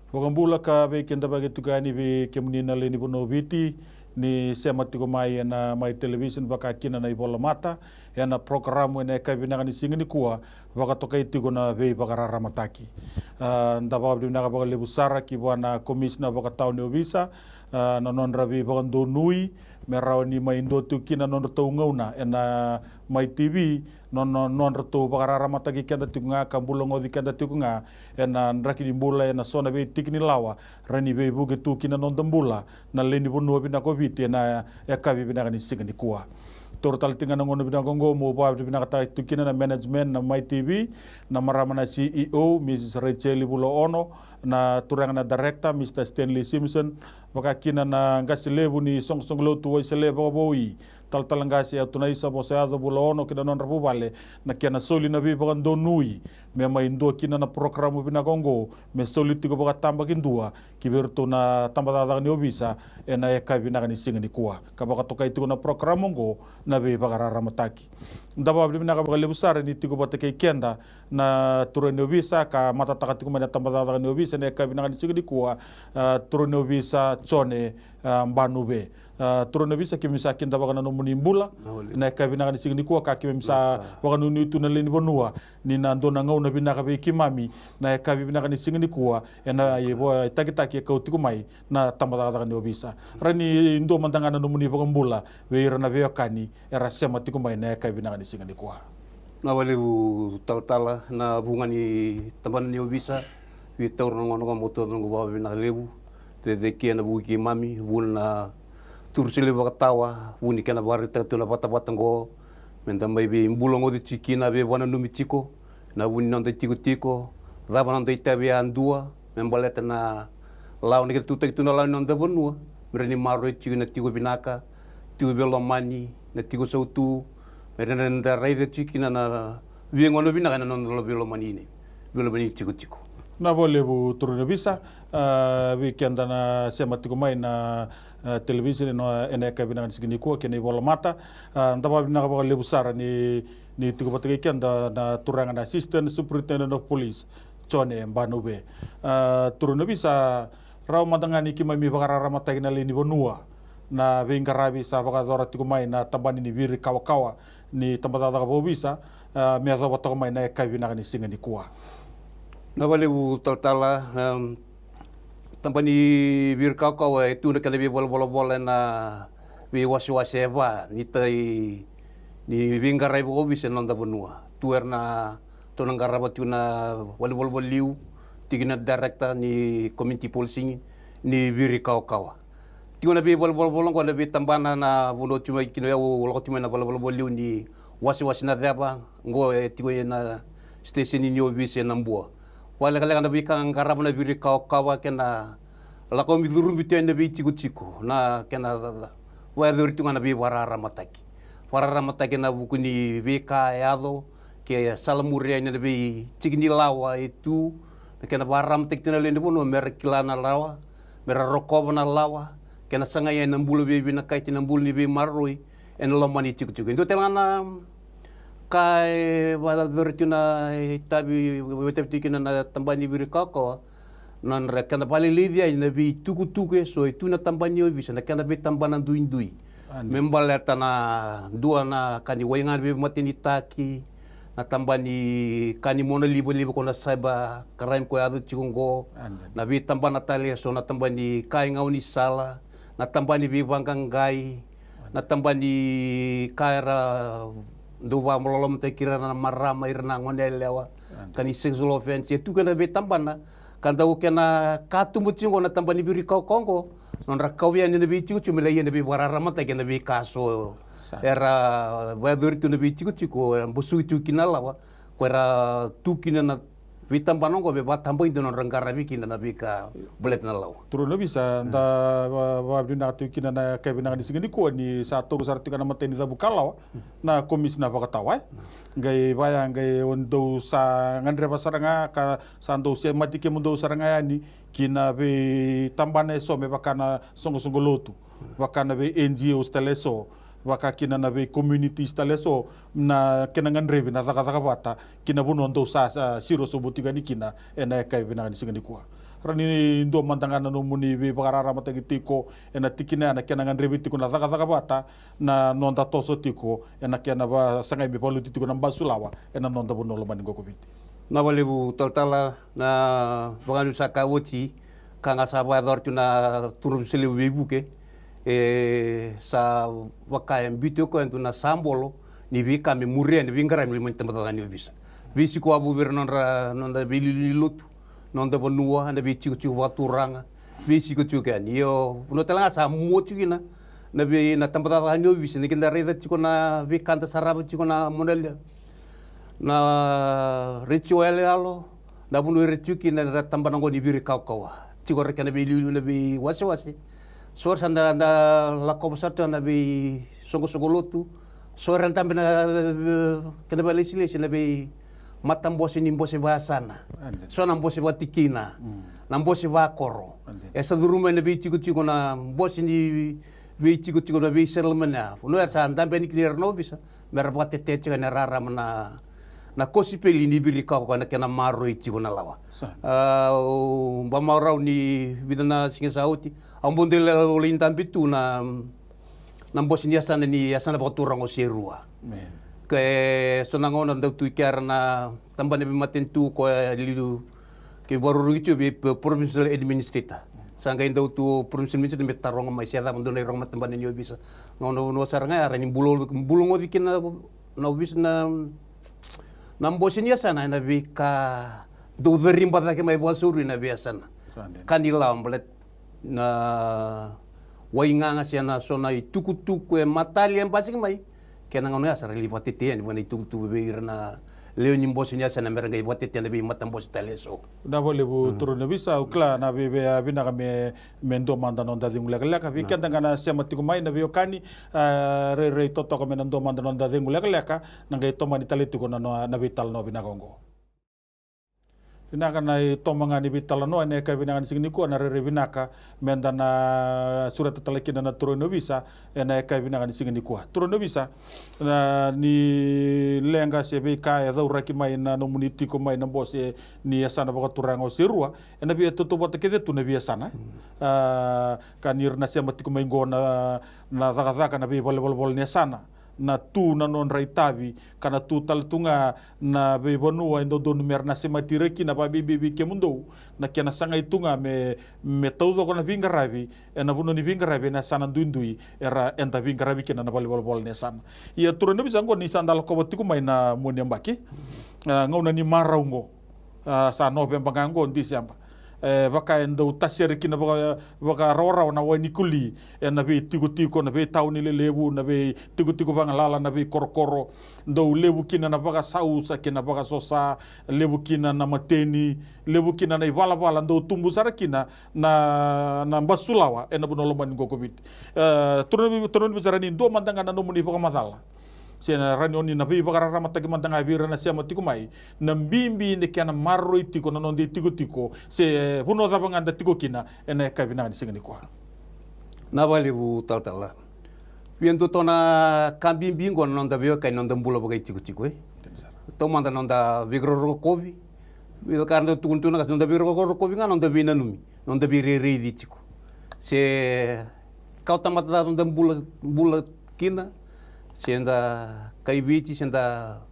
Wakambula ka be kenda bagi tukani be kemunina leni bono viti ni sema tiko mai na mai television baka kina na ibola mata ya na programu ena ka bina ni singini kuwa baka toka itiko na be baka rara mataki. Ndaba bina ka baka lebu sara ki bwana komisna baka tau ne visa na non rabi baka ndonui merau ni mai ndo tukina non tau ngauna ena mai TV non rato baka rara mataki kenda tiko nga kambulongo di kenda tiko nga ena nraki di mbula ena sona be tikini lawa rani be buge tukina non dambula na leni bonua bina ko viti na kavi bina ni singani kuwa. Total tinga na ngono bina kongo mo ba bina kata tukina na management na my TV na marama na CEO Mrs. Rachel Bulo Ono na turanga na director Mr. Stanley Simpson baka kina na ngasilebu ni song lo tuwa isele baka boi tal ngasi au tunai sa bosa ado Bulo Ono kina non rabu bale na kina soli na bi baka ndonui me mai ndo kina na programu bina kongo me soli tiko baka tamba kindua kiberto na tamba dada ni obisa ena eka bina ni singani kuwa kabaka toka itu na programu ngo na be baka rara mataki ndaba bina ka baka lebu sara ni tiko bata kei kenda na turene obisa ka mata taka tiko mana tamba dada ni obisa ne eka bina ni singani kuwa turene obisa tsone mbanube turone bisa kimisa kinda baka na nomuni mbula na eka bina ni singani kuwa ka kimisa baka nuni itu na leni bonua ni na ndona ngau na bina ka be kimami na eka bina ni singani kuwa ena yebo taki eka utiku mai na tamba dada ni obisa rani ndo mandanga na nomuni baka mbula we irana be kani era sema tiku mai na eka bina ni singani kuwa na wale u tala na bunga ni tamba ni obisa wi taur ngono moto ngo ba bina lebu te kia na buki mami buna tursile bakatawa buni kana barita tuna bata ngo mentambai be mbulongo de chikina be wana numi chiko na buni nonde tiko raba nonde itabe andua membaleta na law ne tu tuna law nonde bonua mereni maro chikina tiko binaka tiko belomani na tiko sautu mereni nda raide chikina na viengono binaka na nonde belomani ni belomani chiko na boleh bu turun bisa weekend na sema tiko mai na television no ene ka bina segini ko kene bola mata ndaba bina ka lebu sara ni tiko batake kenda na turangan assistant superintendent of police chone mbanube turun bisa raw madangani ki mai bakara ramata kina leni bonua na vingarabi sa baka zora tiko mai na tambani ni viri kawa ni tambada ka bisa me azawa tiko mai na ka bina ni singani kuwa na wale u tala tampani bir kau itu nak lebih bola na bi wasi ba ni tai ni vingarai bo bisa nonda benua tuer na tonangara batuna wale liu tigina director ni community policing ni bir kau tiuna bi bola ko lebih tambana na bono cuma kino ya lo cuma na bola liu ni wasi na daba ngo tigo na station ni obise nambua wala kala na bikang karab na biri kawa kena lako midurun bitu na bi chiku na kena wa duri tunga na bi warara mataki na bukuni bika yado ke salamuria na bi chigni lawa itu kena baram tektina lende bono merkilana lawa merarokova na lawa kena sangaya na mbulu bi na kaiti na mbulu ni bi maroi en lomani chiku ndo telana kai wala dortuna tabi wetetikina na tambani birikako non rekana pali lidia na bi tuku so itu na tambani bisa na kana bi tambana duindui membaleta na dua na kani wayangan bi matini taki na tambani kani mono libo kona saiba karaim ko adu chikungo na bi tambana tali so na tambani kai ngauni sala na tambani bi banggang gai na tambani kaira duwa mololom te kira na marama irna ngone lewa kani sexual offense tu kana be tambana kanda ukena katu mutingo na tambani biri kongo non rakawia ni nabi chiku chumela ye nabi wararama te kana be kaso era wadur tu nabi chiku busu tu kinalawa kwera tu kinana vitam banongo be batambo indon rangara vikina nabi ka bulet na law turun bisa nda wa bina tu kina na kabina ni sigini ko ni satu besar tu kana mateni da bukalaw na komisna bakatawa ngai baya ngai ondo sa ngandre basaranga ka sando se matike mundo saranga ni kina be tambane so me bakana songo lotu bakana be NGO steleso waka kina na be community staleso na kenangan rebi na taka bata kina buno ndo sa siro so butiga ni kina ena kai bina ni singani kwa rani ndo mantangana no muni be bagarara matagi tiko ena tikina na kena ngan rebi tiko na taka bata na nonda toso tiko ena kena ba sangai be palu tiko na basulawa ena nonda bonolo mani gokobiti na walebu toltala na banganu sakawoti kanga sabador tuna turun seliu bebuke sa wakaya mbito ko entuna sambolo ni vika me muria ni vingara mi mun tempat ni bisa visi ko abu bir nonda bili lutu nonda bonua na vici ku waturanga visi ku kan yo no telanga sa mochu gina na bi na tempat ni bisa ni kinda reda chiko na vikanta saraba chiko na monel na ritual alo na bunu rituki na tamba nango ni biri kawa chiko rekana bili na bi wasi sor sanda la kopsato na bi songo lotu sor tambe na kena balisi na bi matam bosi ni bosi bahasana so na bosi batikina na bosi bakoro esa duruma na bi chiku na bosi ni bi chiku na bi serlemana no sa tambe ni clear no bisa merabate tete na rara na kosi peli ni biri ka na kena maro chiku na lawa ba maurau ni bidana singa sauti ambondele olintan bitu na bosi ni asana baturang o serua ke sonangona ndau tu karna tambane be matentu ko lidu ke baru ricu be provincial administrator sanga ndau tu provincial administrator be tarong mai sia da ndone rong matambane ni bisa ngono no saranga ara ni bulungo dikina na bis na bosi ni asana na be ka do rimba da ke mai bosuri na be asana kanila amblet na wainganga siana sona tuku matali yang pasing mai kena ngono asar liwati te ni wani tuku be na leo ni bosi ni asana meranga iwati te na be matam bosi taleso na vole bu turu na bisa ukla na be bina kame mendo manda nonda dingula kala ka vi kenta ngana semati ko mai na be okani re toto kame nando manda nonda dingula kala ka nanga to mani taleti ko na vital no bina gongo binaka na tomanga ni vital no ene ka binaka singni ko na re binaka menda na surat talekina na turu no bisa ene ka binaka singni ko turu no bisa na ni lenga sebe ka ya daura ki mai na no muniti ko mai na bose ni asana baka turango serua ene bi to bota kede tu na bi asana kanir na semati ko mai ngona na daga na bi bol ni asana na tu na non raitavi kana tu taltunga na be bonua indo don merna sematireki na babi bibi kemundo na kena sanga itunga me taudo kona vingaravi na buno ni vingaravi na sana duindui era enta vingaravi kena na bol ne sana ia turun bisa ngo ni sandal ko botiku mai na munia mbaki ngona ni maraungo sa no bembangango ndi siamba baka endo tasere kina baka rora na wani kuli na be tigo na be tauni lebu na be tigo bangalala na be korokoro ndo lebu kina na baka sausa kina baka sosa lebu kina na mateni lebu kina na iwala ndo tumbu sara kina na basulawa na bunolo mani gokobit turun bicara ni ndo mandanga na nomuni baka madala sena ranioni na bi bakara ramata mantanga bira na sia matiku mai na mbimbi ne kana marro itiko na nonde tiko se puno zabanga nda tiko kina ene ka bina ni singani kwa na vale bu taltala viento tona kambimbi ngon nonda bio kai nonda mbula bagai tiko to manda nonda vigro kovi vido karno tuntuna kas nonda vigro kovi nga nonda bina numi nonda bi re di tiko se kau tamata nonda mbula kina senda kai bici senda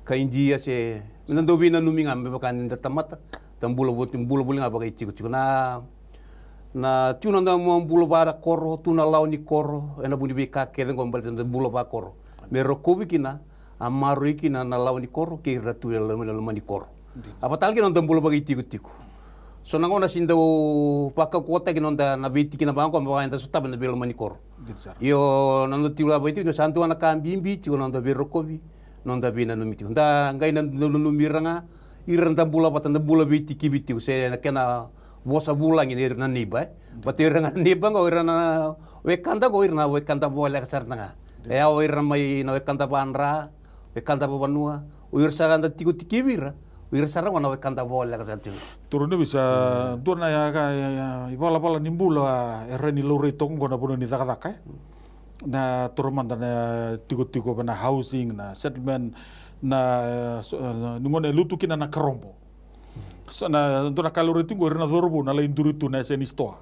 kai india se nando bina numinga me bakan nda tamata tambula bulinga bagai chiku na tuna nda mo bulo bara koro tuna launi koro ena buni be ka ke ngom bal nda bulo ba koro me rokobi kina amaru kina na launi koro ke ratu le mani koro apa tal kina nda bulo bagai tiku so nangona sindo paka kota kina nda na biti kina bangko ba nda sutaba na belo mani koro yo nando tiula ba itu santu ana kambimbi chiko nando berokovi nando bina numiti nda ngai nando numiranga iranta bula patanda bula biti kibiti se na kena bosa bulang ini irna niba batiranga niba ngo irna wekanda bola kasartanga ya irna mai na wekanda bandra wekanda banua uirsaganda tiku tikibira uirsara wana wekanda bola kasartanga turun bisa dona ya ibala nimbula erani lore tongo na bono ni daka na turman na tigo na housing na settlement na nungone lutu kina na karombo sana ndona kalori tingo rina dorbo na la induri tu na sen istoa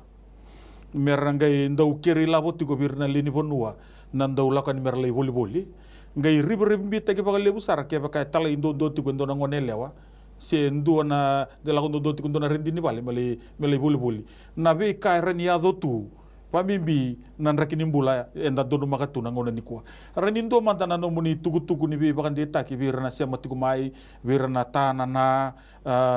merangai ndau keri labo tigo birna lini bonua na ndau lakan merlai boli ngai ribre mbita ke bakal lebu sar ke bakal tala indo tigo ndona ngone lewa se ndo na de la ndo tigo ndona rendini bale mele boli na be kai rani ado tu pamimbi nan rakini mbula enda dono makatu na ngona nikua ranindo mantana no muni tugu ni be bakan deta ki birna sema tigo mai birna tana na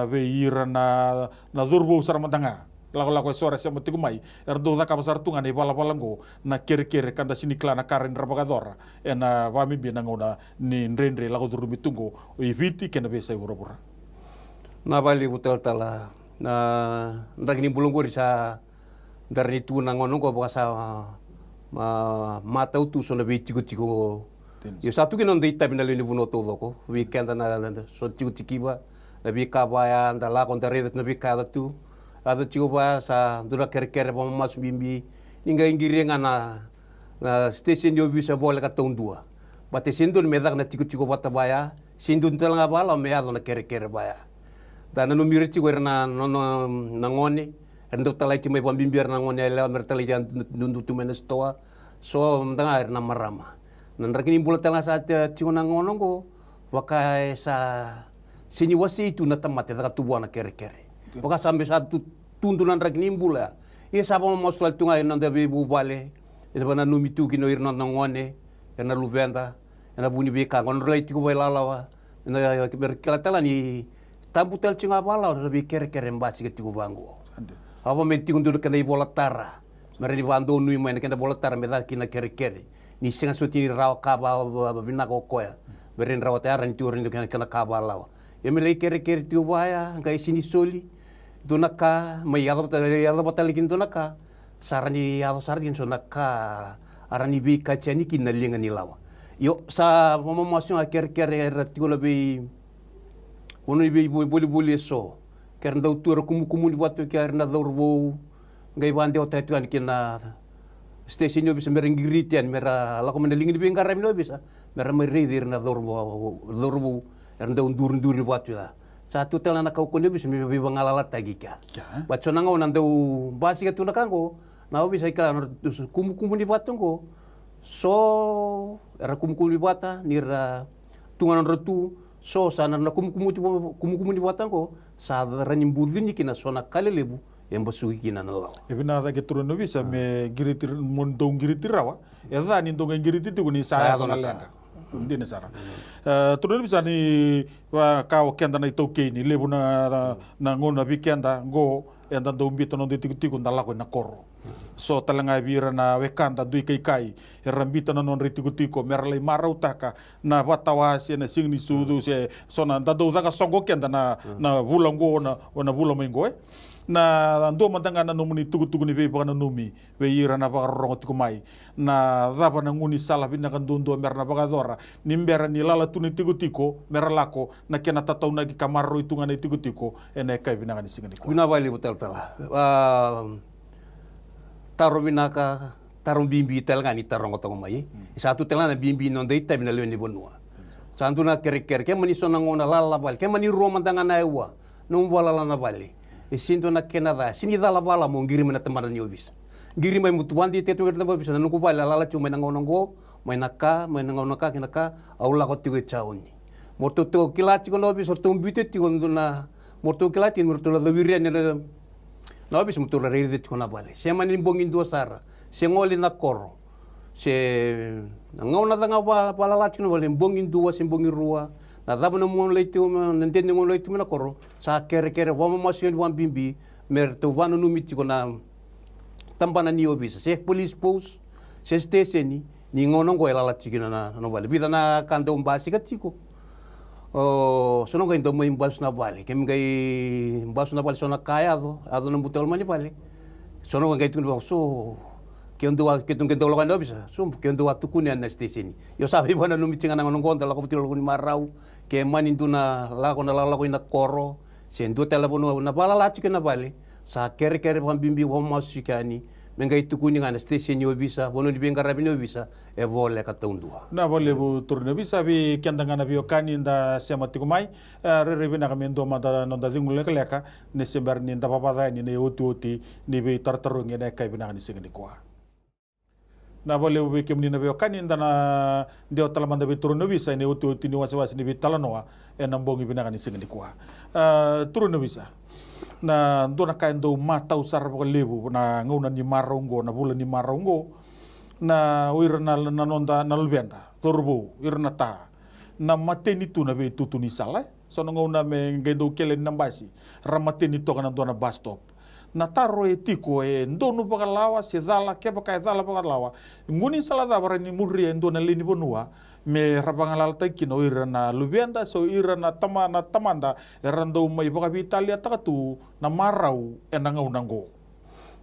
be irana na durbo saramantanga lago sora sema tigo mai erdo da kabasar tunga ne bala balango na kere kanda sini klana karen rabagadora ena pamimbi na ngona ni nrendre lago durumi tungo o viti kena be sai bura na bali butel tala na rakini bulungo sa dari tu nangono ko baka mata utu so na be tigo yo satu ke non deita bina leni buno todo ko weekend na so tigo ba na be ka ba anda la kon tare na be ka tu ada tigo ba sa dura kere pa mas bimbi ninga ingiri na station yo bisa bola ka tondua bate sindun medak na tigo bata baya sindun tala bala me ado na kere baya dan no miri tigo na nangone endo talai ti mai pambimbiar na ngone la mertali jan nundu tu menestoa so mtanga na marama nan rakini bula tala sa ti na ngono ko waka sa sini wasi itu na tamate da tubuana kere waka sambe sa tundunan rakini bula ia sa pa mo stal tunga na de bu bale e bana numi tu kino irna na ngone na luvenda na buni be ka ngon relate ko bela lawa na kala tala ni tabutel chinga bala na be kere mbasi ke tigo bango apa menti kundur kena bola tara mari bando nui main kena bola tara meda kina kere ni singa suti raw kaba bina ko koya berin raw tara ni turin kena kaba lawa ya mele kere tu baya ngai sini soli donaka mai yado batali kin donaka sarani yado sargin sonaka arani bi kachani kin nalinga ni lawa yo sa momomasyon kere ratiko labi ono bi boli so ker ndau tura kumu ni watu ker na dorbo ngai bande ota tuan kina station yo bisa merenggiritian mera lako mendeling ni bengkar no bisa mera meridir na dorbo er ndau ndur watu ya satu tel na kau kono bisa mi bangalalat tagi ka bacho nanga ona ndau basi ka tuna kango na bisa ikala kumu ni watu ko so era kumu ni wata nira tungan retu so sana na kumu ni watan ko sa ranim budini kina sona kalelebu yang basuki kina nalaw ebina da ke turun bisa me giritir mondong giritir rawa eza ni ndong giritir tu ni saya to nalenga ndine sara turun bisa ni wa ka o kenda na itoke ni lebu na ngona bikenda go enda do mbito no de tiku ndala ko na korro so talanga bira na wekanda dui kai rambita na non ritiko merlai marau taka na watawasi na singni sudu se sona dado zaka songo kenda na bulango na bulamengo na ndo mandanga na nomuni tugu ni be bana numi we ira na ba rongo tiku mai na daba na nguni sala bina kan dondo merna baga dora nimbera ni lala tuni tiko merlako na kena tatau na kamaro itu ngane tiko ene kai bina kan singni ko bina bali betul taro binaka tarong bimbi tel ngani tarong otong mai satu telana bimbi non dei tabina leweni bonua santuna kere ke mani sona ngona lala bal ke mani roma tanga na ewa no wala lana bali sinto na kenada sini dala bala mo ngiri mena temana ni obis ngiri mai mutuandi tetu kerta bisa nanu ku bala lala cuma nangonongo mai naka kinaka aula ko tiwe chauni morto to kilati ko obis orto mbite ti na morto kilati morto la wirian na obis mutu la rede ti kona bale se mani bongin do sara se ngoli na koro se ngona danga bala la ti no bale bongin do se bongin rua na daba na mo leitu nentende mo leitu na koro sa kere wama masion wan bimbi merto wanu numiti ko na tampana ni obis se police post se station ni ngono ko ela la tikina na no bale bida na kanto mbasi katiko sono ko indo mo imbas na bale kem gai imbas na bale sona kaya ado no butol mani bale sono ko gai tu so kendo lo kan bisa so kendo waktu kunya na station yo sabi bana no mitinga na ngono konta la ko butol ko ni marau ke mani nduna la ko na koro se ndo telepono na bala la tikina bale sa kere pambimbi wa masikani mengai tu kuning ana stesen yo bisa bono di bengkara bino bisa e vole ka taundua na vole bu turne bisa bi kendanga na bio kani nda sema tikumai re bina kami ndo mata nonda zingule keleka ne sembar ni nda papa ni ne uti ni bi tartarungi ne kai bina ni singni kwa na vole bu kemni na bio kani nda na dio talamanda bi turne bisa ne uti ni wasi ni bi talanoa e nambongi bina ni singni kwa turne bisa na ndona ka ndo mata usar bo lebu na nguna ni marongo na bula ni marongo na wirna na nonda na lubenda torbo wirna ta na mateni tu na be tutu ni sala so na nguna me ngendo kele nambasi ramateni to kana ndona bus stop na taro etiko e ndonu bagalawa se dala ke baka dala bagalawa nguni sala da barani murri ndona lini bonua me rabangalal taikino irana lubenda so irana tamanda erando mai baka Italia takatu na marau enanga unango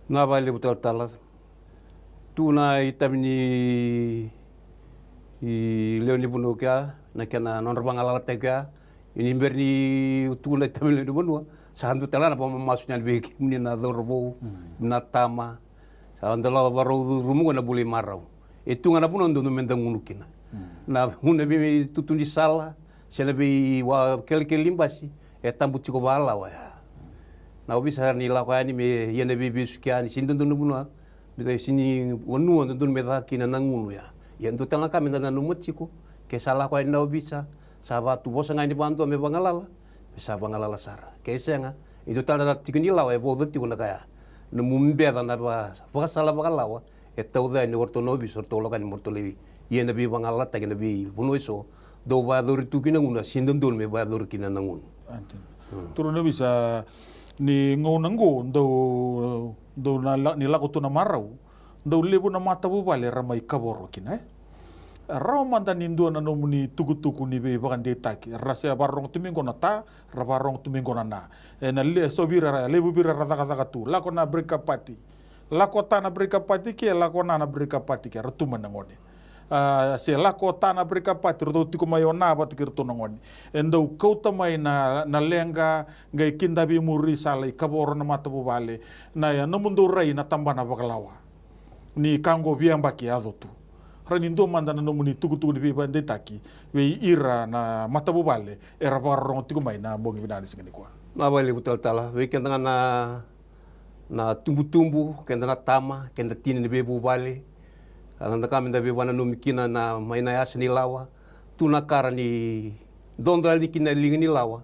na vale butal tala tu na itamni i leoni bunu kya na kana non rabangalal taika ini berni tu na itamni bunu sahandu tala na masuknya lebih muni na dorbo na tama sahandala baru rumu na buli marau itu ngana pun ndono mendangulukina na huna bi tutundi sala sela bi wa kelke limbasi e tambu tiko bala wa na bisa ni la kwa ni me yene bi sukiani sindon bunwa bi sini wonu ndon me da kina nangunu ya yendo tanga kami na numut tiko ke sala kwa na bisa sawa tu bosa ngai ni bantu me bangalala bisa bangalala sar ke senga itu tala tikini lawa e bodo tiko na kaya numumbe da na ba sala bagalawa e tauda ni orto no bis orto lokan morto levi yena bi bangala ta kena bi buno iso do ba dor tu kina nguna sindon dol me ba dor kina nangun turun bisa ni ngonango do na ni lako tu na marau do lebu na mata bu bale ramai kaboro kina raw manda nindo na nomuni tugu ni be bakan de taki rasa barong tumingo na ta rabarong tumingo na na le sobira lebu bira rata tu lako na break party lako ta na break party ke lako na break party ke ratu manangone se lako tana brika pati rodo tiko mai ona ba tikir tonongoni endo kouta mai na lenga ngai kinda bi muri sala kaboro na mata bale na ya no mundo rai na tambana bakalawa ni kango biamba ki adotu rani ndo manda na no muni tugu ni bi bande taki we ira na mata bale era barong tiko mai na bongi binani singani kwa na bale butal tala we kenda na tumbu kenda na tama kenda tini ni bebu bale Alanda kami da bewana numikina na maina yas ni lawa tuna kara ni dondo ali kina lingi ni lawa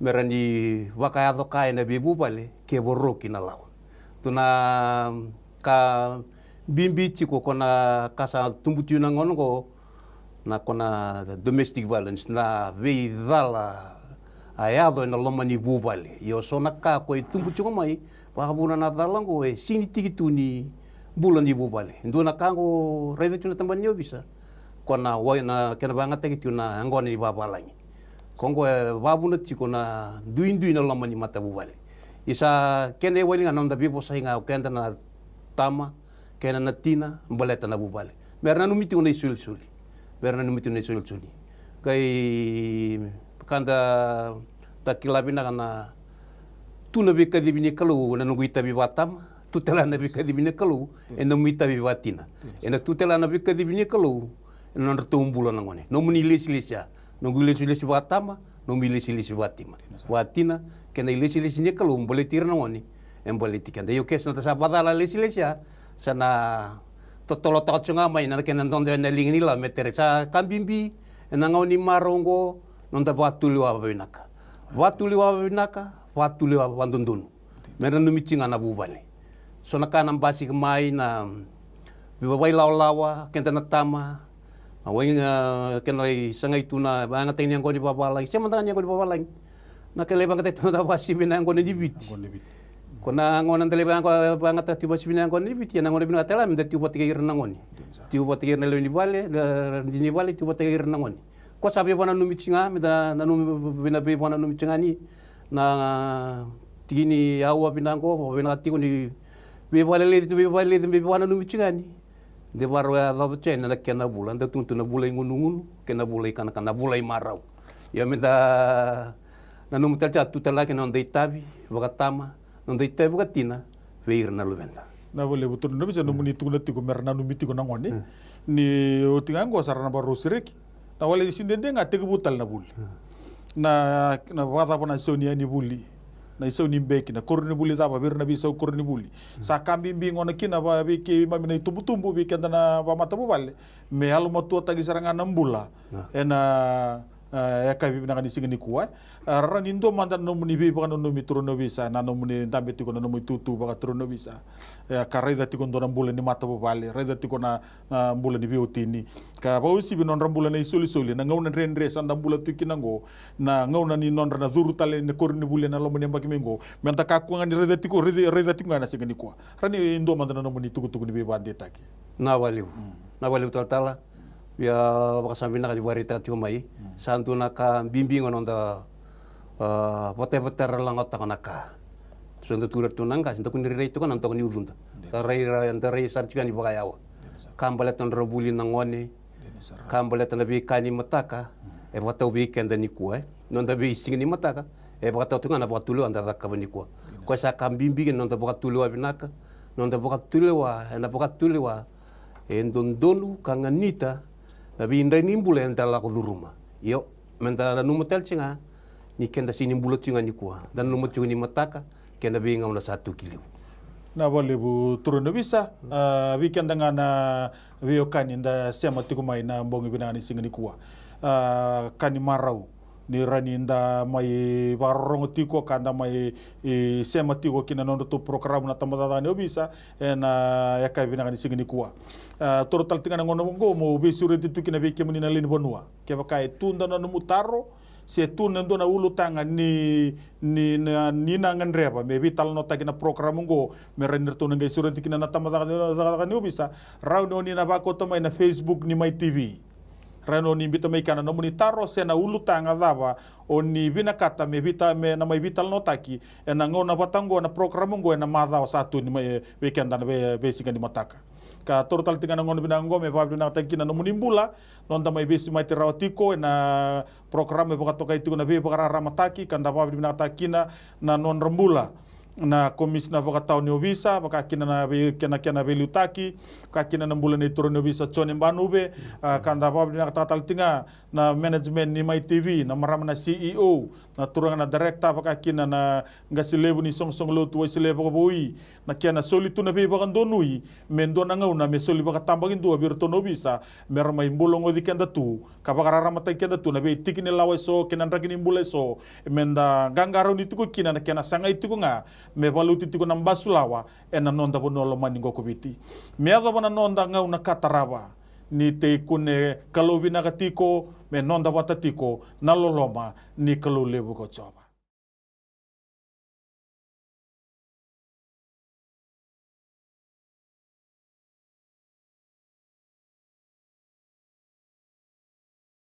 mera ni wakaya do kai na bebu bale ke borro kina lawa tuna ka bimbi chiko kona kasa tumbutu na ngono ko na kona domestic violence na ve dala ayado na loma ni bubale yo sona ka ko tumbutu ko mai pakabuna na dalango e sini tigituni bulan di bubale nduna kango rede tuna tambanyo bisa kona wai na kena bangat tagi tuna angone di babalangi kongo babuna tiko na duin na lamani mata bubale isa kene wali nga nonda bibo sahinga kenda na tama kena na tina mbaleta na bubale merna numiti una isul kai kanda takilabina kana tuna bika dibini kalau na nunguita bibatam tutela na bika dibini kalau ena muita bibatina ena tutela na bika dibini kalau ena nrtumbulo nangone no munilisilisya no gulisilis batama no milisilis batima watina kena ilisilis ni kalau boleh tir nangone em boleh tikanda yo kes na sa badala lisilisya sana totolo totsunga mai na kena ndonde na lingini la metere sa kambimbi ena ngoni marongo nonda batuliwa babinaka watuliwa bandundun mera numichinga na bubale so nakana basi mai na bibai lawa kenta na tama awai kena sanga ituna banga teni ngoni babalai semanta ngoni babalai nakele banga tena basi bina ngoni dibiti kona ngona tele banga tiba bina ngoni dibiti na ngoni bina tela menda tiba tigir ngoni tiba tigir na le ni bale tiba tigir ngoni ko sabi bana numichinga meda na bina be bana numichinga ni na tigini awa binango bina tigo ni be bale bana numichinga ni de baru ya la bcena na kena bulan da tuntu na bulai ngunungun kena bulai kana bulai marau ya meda na numita jatu tala kena ndai tabi bagatama ndai tabi bagatina veir na luvenda na wale butur no bisa no muni tu na tiko merna no mitiko na ngoni ni utingango sarana baru siriki na wale sindende nga tiko butal na buli na wata pona sonia ni buli na iso ni mbeki na korni buli zaba bir na bisa korni buli sa kambi mbingo na kina ba biki mamina tumbu biki na ba mata bale me halu matu tagi saranga nambula ena ya kabi na kanisi ngini kuwa rani ndo manda no muni bi baka no mitro no bisa na no muni tambe tiko no tutu baka tro no bisa ya kareda tiko ndo nambula ni mata bale reda tiko na mbula ni biotini ka bausi bi non rambula na isoli na ngauna rendre sanda mbula tiki nango na ngauna ni non na duru tale ne korni bule na lo muni mbaki mengo menta ka ku ngani reda tiko na singini kuwa rani ndo manda no muni tuku ni bi bande taki na waliu tala ya bakasambina kali warita tio mai santu naka bimbingo nonda pote langot takanaka sundu turat tunanga sinta kuniri rei tukon antok ni uzunda tarai sarchikan di bakayawa kambale ton robuli nangone kambale ton bi kani mataka e bata ubi kenda ni kuai nonda bi singini mataka e bata tunga na bakatulu anda dakabani kuai ko sa kambimbi nonda bakatulu abinaka nonda bakatulu wa na bakatulu wa endondonu kanganita tapi indra nimbula yang telah kuduruma. Yo, mentara numetel cenga, ni kenda sini bulat cenga ni kuah. Dan numet cenga ni mataka, kenda binga una 1 kilo. Na wale bu turun bisa, weekend dengan wiokan inda sema tiku mai na mbongi binani singa ni kuah. Kani marau. Ni rani inda mai barong tiko kanda mai sema tiko kina nondo tu program na tamada ni bisa na yakai binanga ni singini kuwa total tinga ngono ngo mo besure titu kina be kemuni na lini bonua ke bakai tunda na mutaro se tunda ndo na ulu tanga ni na ngandreba me vital no takina program ngo me renir tu ngai sure tikina na tamada ni bisa rauno ni na bako to mai na Facebook ni mai TV rano ni bita mai kana nomuni taro sena ulu tanga dava o ni bina kata me bita me na mai vital notaki ena ngona batango na program ngo na madha satu ni mai weekend na be singa ni mataka ka total tinga ngono bina ngo me bablu na takina nomuni mbula nonta mai besi mai tirawatiko na program me bakato kai na be bakara ramataki kanda bablu bina takina na non rembula na komis na baka tau ni obisa baka kina na kena belutaki ka kina na bulan itu ni obisa chone banube kanda babi na tatal tinga na management ni mai TV na marama na CEO na turang na director baka kina na ngasilebu ni song lo tu silebu ko bui na kena soli tu na be baka donui mendo na ngau na me soli baka tambagin tu abir to nobisa merma imbulong odi kenda tu ka baka rama tai kenda tu na be tikini lawe so kena ragini imbule so menda gangaro ni tu ko kina na kena sangai tu ko nga me valuti tiko na mbasulawa ena nonda bonolo maningo kubiti me ado bona nonda ngau na kataraba ni te kune kalau binakatiko me nonda watatiko na loloma ni kalau lebu ko choba